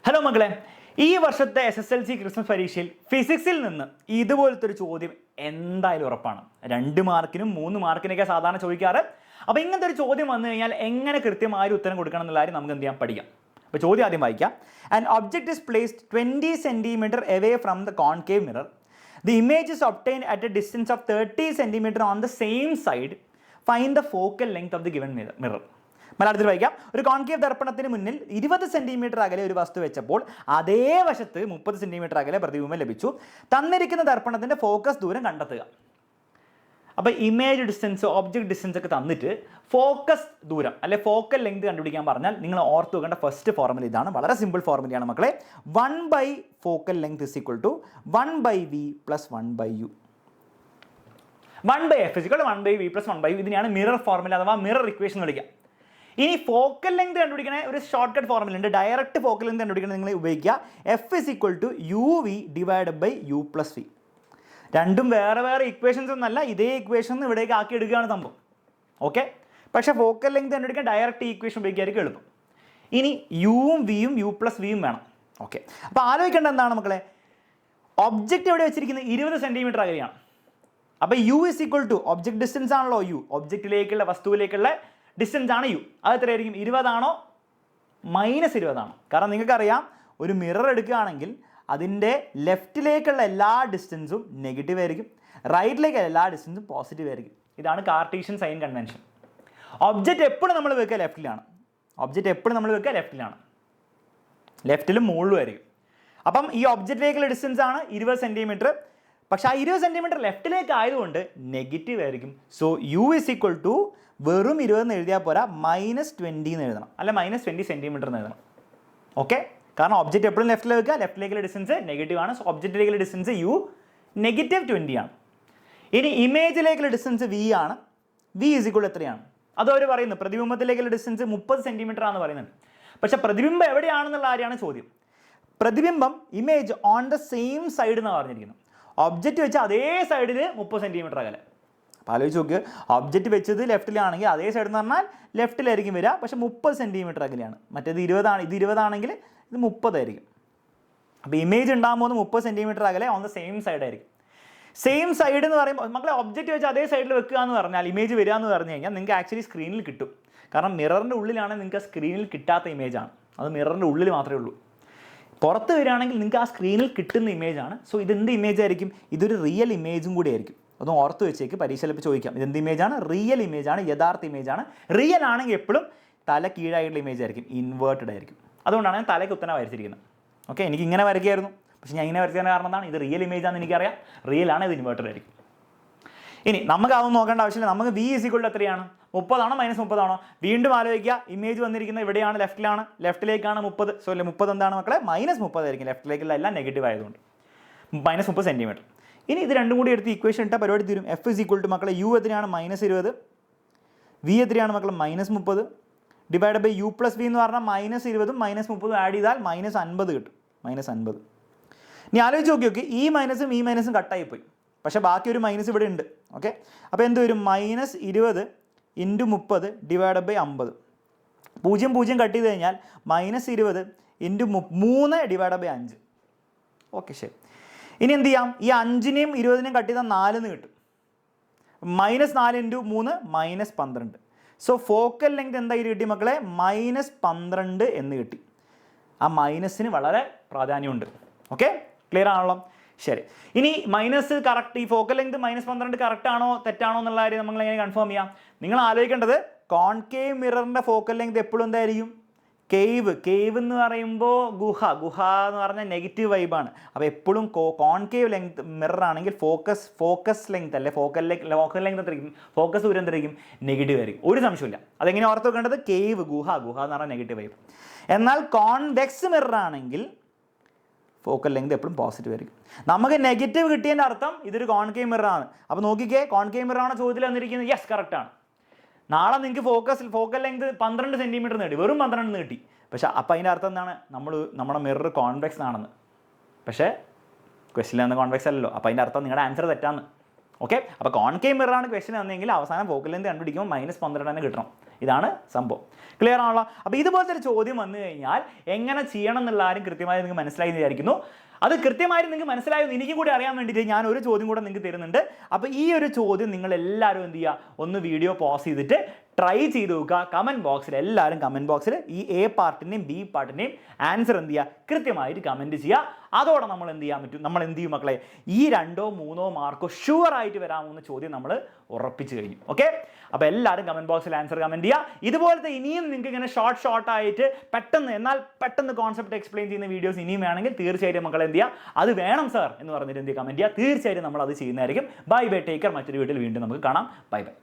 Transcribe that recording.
Hello മക്കളെ, ഈ വർഷത്തെ SSLC ക്രിസ്മസ് പരീക്ഷയിൽ ഫിസിക്സിൽ നിന്ന് ഇതുപോലത്തെ ഒരു ചോദ്യം എന്തായാലും ഉറപ്പാണ്. 2 മാർക്കിനും 3 മാർക്കിനൊക്കെ സാധാരണ ചോദിക്കാറ്. അപ്പോൾ ഇങ്ങനത്തെ ഒരു ചോദ്യം വന്നു കഴിഞ്ഞാൽ എങ്ങനെ കൃത്യമായ ഉത്തരം കൊടുക്കണം എന്നുള്ള കാര്യം നമുക്ക് എന്ത് ചെയ്യാം, പഠിക്കാം. അപ്പോൾ ചോദ്യം ആദ്യം വായിക്കാം. An object is placed 20 cm away from the concave mirror. The image is obtained at a distance of 30 cm on the same side. Find the focal length of the given mirror. മലയാളത്തിൽ വായിക്കാം. ഒരു concave ദർപ്പണത്തിന് മുന്നിൽ 20 centimetre അകലെ ഒരു വസ്തു വെച്ചപ്പോൾ അതേ വശത്ത് 30 സെന്റിമീറ്റർ അകലെ പ്രതിബിംബം ലഭിച്ചു. തന്നിരിക്കുന്ന ദർപ്പണത്തിന്റെ ഫോക്കസ് ദൂരം കണ്ടെത്തുക. അപ്പോൾ ഇമേജ് ഡിസ്റ്റൻസ്, ഒബ്ജക്ട് ഡിസ്റ്റൻസ് ഒക്കെ തന്നിട്ട് ഫോക്കസ് ദൂരം അല്ലെ ഫോക്കൽ ലെങ്ത് കണ്ടുപിടിക്കാൻ പറഞ്ഞാൽ നിങ്ങൾ ഓർത്ത് വെക്കേണ്ട ഫസ്റ്റ് ഫോർമുല ഇതാണ്. വളരെ സിമ്പിൾ ഫോർമുലയാണ് മക്കളെ. 1/ഫോക്കൽ length is equal to 1/v + 1/u. 1/f = 1/v + 1/u. ഇതിനെയാണ് മിറർ ഫോർമുല അഥവാ മിറർ ഇക്വേഷൻ എന്ന് വിളിക്കുക. ഇനി ഫോക്കൽ ലെങ്ത് കണ്ടുപിടിക്കണ ഒരു ഷോർട്ട് കട്ട് ഫോർമുല ഉണ്ട്. ഡയറക്റ്റ് ഫോക്കൽ ലെങ്ത് കണ്ടുപിടിക്കണ നിങ്ങൾ ഉപയോഗിക്കുക F = uv / u + v. രണ്ടും വേറെ വേറെ ഇക്വേഷൻസ് ഒന്നല്ല, ഇതേ ഇക്വേഷൻ ഇവിടേക്ക് ആക്കി എടുക്കുകയാണ് സംഭവം. ഓക്കെ, പക്ഷേ ഫോക്കൽ ലെങ്ത് കണ്ടുപിടിക്കാൻ ഡയറക്റ്റ് ഇക്വേഷൻ ഉപയോഗിക്കായിരിക്കും എളുപ്പം. ഇനി യുവും വിയും u + vയും വേണം. ഓക്കെ, അപ്പോൾ ആലോചിക്കേണ്ട എന്താണ് മക്കളെ, ഒബ്ജക്റ്റ് എവിടെ വെച്ചിരിക്കുന്നത് 20 സെന്റിമീറ്റർ അകലെയാണ്. അപ്പോൾ u = ഒബ്ജക്ട് ഡിസ്റ്റൻസ് ആണല്ലോ u, ഒബ്ജക്റ്റിലേക്കുള്ള വസ്തുവിലേക്കുള്ള ഡിസ്റ്റൻസ് ആണ് യു. അത് എത്രയായിരിക്കും? 20 ആണോ -20 ആണോ? കാരണം നിങ്ങൾക്കറിയാം, ഒരു മിറർ എടുക്കുകയാണെങ്കിൽ അതിൻ്റെ ലെഫ്റ്റിലേക്കുള്ള എല്ലാ ഡിസ്റ്റൻസും നെഗറ്റീവ് ആയിരിക്കും, റൈറ്റിലേക്കുള്ള എല്ലാ ഡിസ്റ്റൻസും പോസിറ്റീവ് ആയിരിക്കും. ഇതാണ് കാർട്ടീഷ്യൻ സൈൻ കൺവെൻഷൻ. ഒബ്ജക്റ്റ് എപ്പോഴും നമ്മൾ വെക്കുക ലെഫ്റ്റിലാണ്. ലെഫ്റ്റിലും മുകളിലും ആയിരിക്കും. അപ്പം ഈ ഒബ്ജക്റ്റിലേക്കുള്ള ഡിസ്റ്റൻസ് ആണ് 20 സെൻറ്റിമീറ്റർ. പക്ഷേ ആ 20 സെൻറ്റിമീറ്റർ ലെഫ്റ്റിലേക്ക് ആയതുകൊണ്ട് നെഗറ്റീവ് ആയിരിക്കും. സോ u = വെറും 20 എന്ന് എഴുതിയാൽ പോരാ, -20 എന്ന് എഴുതണം, അല്ല -20 സെൻറ്റിമീറ്റർ എന്ന് എഴുതണം. ഓക്കെ, കാരണം ഒബ്ജക്റ്റ് എപ്പോഴും ലെഫ്റ്റിൽ വെക്കുക, ലെഫ്റ്റിലേക്കുള്ള ഡിസ്റ്റൻസ് നെഗറ്റീവ് ആണ്. സോ ഒബ്ജക്റ്റിലേക്കുള്ള ഡിസ്റ്റൻസ് u -20 ആണ്. ഇനി ഇമേജിലേക്കുള്ള ഡിസ്റ്റൻസ് v ആണ്. v = എത്രയാണ്? അതവർ പറയുന്നു പ്രതിബിംബത്തിലേക്കുള്ള ഡിസ്റ്റൻസ് 30 സെൻറ്റിമീറ്റർ ആണെന്ന് പറയുന്നുണ്ട്. പക്ഷേ പ്രതിബിംബം എവിടെയാണെന്നുള്ള കാര്യമാണ് ചോദ്യം. പ്രതിബിംബം image on the same side എന്നാണ് പറഞ്ഞിരിക്കുന്നത്. ഒബ്ജക്റ്റ് വെച്ച് അതേ സൈഡിൽ 30 സെൻറ്റിമീറ്റർ അകലെ. അപ്പോൾ ആലോചിച്ച് നോക്ക്, ഒബ്ജക്റ്റ് വെച്ചത് ലെഫ്റ്റിലാണെങ്കിൽ അതേ സൈഡ് എന്ന് പറഞ്ഞാൽ ലെഫ്റ്റിലായിരിക്കും വരിക, പക്ഷേ 30 സെൻറ്റിമീറ്റർ അകലെയാണ്. മറ്റേത് 20 ആണ്. ഇത് 20 ആണെങ്കിൽ ഇത് 30 ആയിരിക്കും. അപ്പോൾ ഇമേജ് ഉണ്ടാകുമ്പോൾ 30 സെൻറ്റിമീറ്റർ അകലെ ഓൺ ദ സെയിം സൈഡ് ആയിരിക്കും. സെയിം സൈഡ് എന്ന് പറയുമ്പോൾ മക്കളെ, ഒബ്ജക്റ്റ് വെച്ച് അതേ സൈഡിൽ വെക്കുക എന്ന് പറഞ്ഞാൽ ഇമേജ് വരിക എന്ന് പറഞ്ഞു കഴിഞ്ഞാൽ നിങ്ങൾക്ക് ആക്ച്വലി സ്ക്രീനിൽ കിട്ടും. കാരണം മിററിൻ്റെ ഉള്ളിലാണ് നിങ്ങൾക്ക് സ്ക്രീനിൽ കിട്ടാത്ത ഇമേജാണ്. അത് മിററിൻ്റെ ഉള്ളിൽ മാത്രമേ ഉള്ളൂ. പുറത്ത് വരികയാണെങ്കിൽ നിങ്ങൾക്ക് ആ സ്ക്രീനിൽ കിട്ടുന്ന ഇമേജാണ്. സോ ഇതെന്ത് ഇമേജ് ആയിരിക്കും? ഇതൊരു റിയൽ ഇമേജും കൂടി ആയിരിക്കും. അതൊന്ന് ഓർത്ത് വെച്ചേക്ക്, പരീക്ഷയിൽ ചോദിക്കാം. ഇതെന്ത് ഇമേജാണ്? റിയൽ ഇമേജാണ്, യഥാർത്ഥ ഇമേജാണ്. റിയൽ ആണെങ്കിൽ എപ്പോഴും തല കീഴായിട്ടുള്ള ഇമേജ് ആയിരിക്കും, ഇൻവേർട്ടഡ് ആയിരിക്കും. അതുകൊണ്ടാണ് ഞാൻ തലയ്ക്ക് ഉത്തരം വരച്ചിരിക്കുന്നത്. ഓക്കെ, എനിക്ക് ഇങ്ങനെ വരയ്ക്കായിരുന്നു, പക്ഷേ ഞാൻ ഇങ്ങനെ വരയ്ക്കാൻ കാരണം എന്താണ്? ഇത് റിയൽ ഇമേജാണെന്ന് എനിക്കറിയാം, റിയൽ ആണ്, ഇത് ഇൻവേർട്ടഡ് ആയിരിക്കും. ഇനി നമുക്ക് അതൊന്നും നോക്കേണ്ട ആവശ്യമില്ല. നമുക്ക് v = എത്രയാണ്? 30 ആണോ -30 ആണോ? വീണ്ടും ആലോചിക്കുക, ഇമേജ് വന്നിരിക്കുന്നത് ഇവിടെയാണ്, ലെഫ്റ്റിലാണ്, ലെഫ്റ്റിലേക്കാണ് 30. സോ 30 എന്താണ് മക്കളെ? -30 ആയിരിക്കും. ലെഫ്റ്റിലേക്കുള്ള എല്ലാം നെഗറ്റീവ് ആയതുകൊണ്ട് -30 സെൻറ്റിമീറ്റർ. ഇനി ഇത് രണ്ടും കൂടി എടുത്ത് ഇക്വേഷൻ ഇട്ടാൽ പരിപാടി തീരും. F = മക്കളെ u എത്രയാണ്? -20. v എത്രയാണ് മക്കളെ? -30 / u + v എന്ന് പറഞ്ഞാൽ -20ഉം -30ഉം ആഡ് ചെയ്താൽ -50 കിട്ടും. -50. ഇനി ആലോചിച്ച് നോക്കി, ഈ മൈനസും ഈ മൈനസും കട്ടായി പോയി, പക്ഷേ ബാക്കി ഒരു മൈനസ് ഇവിടെ ഉണ്ട്. ഓക്കെ, അപ്പോൾ എന്ത് വരും? -20 × 30 / 50. 0 കട്ട് ചെയ്ത് കഴിഞ്ഞാൽ -20 × 3 / 5. ഓക്കെ, ശരി. ഇനി എന്ത് ചെയ്യാം? ഈ 5നെയും 20നെയും കട്ട് ചെയ്താൽ 4 എന്ന് കിട്ടും. -4 × 3 -12. സോ ഫോക്കൽ ലെങ്ത് എന്തായി കിട്ടി മക്കളെ? -12 എന്ന് കിട്ടി. ആ മൈനസിന് വളരെ പ്രാധാന്യമുണ്ട്. ഓക്കെ, ക്ലിയർ ആണല്ലോ? ശരി. ഇനി മൈനസ് കറക്റ്റ്, ഈ ഫോക്കൽ ലെങ്ത് -12 കറക്റ്റ് ആണോ തെറ്റാണോ എന്നുള്ള കാര്യം നമ്മൾ എങ്ങനെ കൺഫേം ചെയ്യാം? നിങ്ങൾ ആലോചിക്കേണ്ടത്, കോൺകേവ് മിററിൻ്റെ ഫോക്കൽ ലെങ്ത് എപ്പോഴും എന്തായിരിക്കും? കേവ് എന്ന് പറയുമ്പോൾ ഗുഹ എന്ന് പറഞ്ഞാൽ നെഗറ്റീവ് വൈബാണ്. അപ്പോൾ എപ്പോഴും കോൺകേവ് ലെങ്ത് മിറർ ആണെങ്കിൽ ഫോക്കസ് ലെങ്ത് അല്ലെ ഫോക്കൽ ലെങ്ത് എത്രയായിരിക്കും? ഫോക്കസ് ദൂരം എത്രയായിരിക്കും? നെഗറ്റീവ് ആയിരിക്കും. ഒരു സംശയമില്ല. അതെങ്ങനെ ഓർത്ത് വെക്കേണ്ടത്? ഗുഹ എന്ന് പറഞ്ഞാൽ നെഗറ്റീവ് വൈബ്. എന്നാൽ കോൺവെക്സ് മിറർ ആണെങ്കിൽ ഫോക്കൽ ലെങ്ത് എപ്പോഴും പോസിറ്റീവ് ആയിരിക്കും. നമുക്ക് നെഗറ്റീവ് കിട്ടിയതിൻ്റെ അർത്ഥം ഇതൊരു കോൺകേവ് മിററാണ്. അപ്പോൾ നോക്കിക്കേ, കോൺകേവ് മിററാണ് ചോദ്യത്തിൽ വന്നിരിക്കുന്നത്. യെസ്, കറക്റ്റാണ്. നാളെ നിങ്ങൾക്ക് ഫോക്കൽ ലെങ്ത് 12 സെൻറ്റിമീറ്റർ നേടി, വെറും 12 കിട്ടി. പക്ഷേ അപ്പോൾ അതിൻ്റെ അർത്ഥം എന്താണ്? നമ്മുടെ മിറർ കോൺവെക്സ് ആണെന്ന്. പക്ഷേ ക്വസ്റ്റിനിൽ നിന്ന് കോൺവെക്സ് അല്ലല്ലോ. അപ്പോൾ അതിൻ്റെ അർത്ഥം നിങ്ങളുടെ ആൻസർ തെറ്റാന്ന്. ഓക്കെ, അപ്പോൾ കോൺകേവ് മിററാണ് ക്വസ്റ്റിൻ വന്നെങ്കിൽ അവസാനം ഫോക്കൽ ലെങ്ത് കണ്ടുപിടിക്കുമ്പോൾ -12 തന്നെ കിട്ടണം. ഇതാണ് സംഭവം. ക്ലിയർ ആണല്ലോ? അപ്പോൾ ഇതുപോലത്തെ ഒരു ചോദ്യം വന്നു കഴിഞ്ഞാൽ എങ്ങനെ ചെയ്യണം എന്നുള്ള ആരും കൃത്യമായി നിങ്ങൾക്ക് മനസ്സിലായി എന്ന് വിചാരിക്കുന്നു. അത് കൃത്യമായിട്ട് നിങ്ങൾക്ക് മനസ്സിലായെന്ന് എനിക്കും കൂടി അറിയാൻ വേണ്ടിയിട്ട് ഞാൻ ഒരു ചോദ്യം കൂടെ നിങ്ങൾക്ക് തരുന്നുണ്ട്. അപ്പോൾ ഈ ഒരു ചോദ്യം നിങ്ങൾ എല്ലാവരും എന്ത് ചെയ്യുക, ഒന്ന് വീഡിയോ പോസ് ചെയ്തിട്ട് ട്രൈ ചെയ്ത് നോക്കുക. കമൻറ്റ് ബോക്സിൽ എല്ലാവരും കമൻറ്റ് ബോക്സിൽ ഈ എ പാർട്ടിൻ്റെയും ബി പാർട്ടിൻ്റെയും ആൻസർ എന്ത് ചെയ്യുക, കൃത്യമായിട്ട് കമൻറ്റ് ചെയ്യുക. അതോടെ നമ്മൾ എന്ത് ചെയ്യാൻ പറ്റും, നമ്മൾ എന്ത് ചെയ്യും മക്കളെ, ഈ 2 or 3 മാർക്കോ ഷുവറായിട്ട് വരാമെന്ന ചോദ്യം നമ്മൾ ഉറപ്പിച്ച് കഴിഞ്ഞു. ഓക്കെ, അപ്പോൾ എല്ലാവരും കമൻറ്റ് ബോക്സിൽ ആൻസർ കമൻറ്റ് ചെയ്യുക. ഇതുപോലത്തെ ഇനിയും നിങ്ങൾക്ക് ഇങ്ങനെ ഷോർട്ടായിട്ട് പെട്ടെന്ന് കോൺസെപ്റ്റ് എക്സ്പ്ലെയിൻ ചെയ്യുന്ന വീഡിയോസ് ഇനിയും വേണമെങ്കിൽ തീർച്ചയായിട്ടും മക്കളെ എന്ത് ചെയ്യുക, അത് വേണം സാർ എന്ന് പറഞ്ഞിട്ട് എന്ത് കമൻറ്റ് ചെയ്യുക. തീർച്ചയായിട്ടും നമ്മൾ അത് ചെയ്യുന്നതായിരിക്കും. Bye bye, taker. മറ്റൊരു വീഡിയോയിൽ വീണ്ടും നമുക്ക് കാണാം. Bye bye.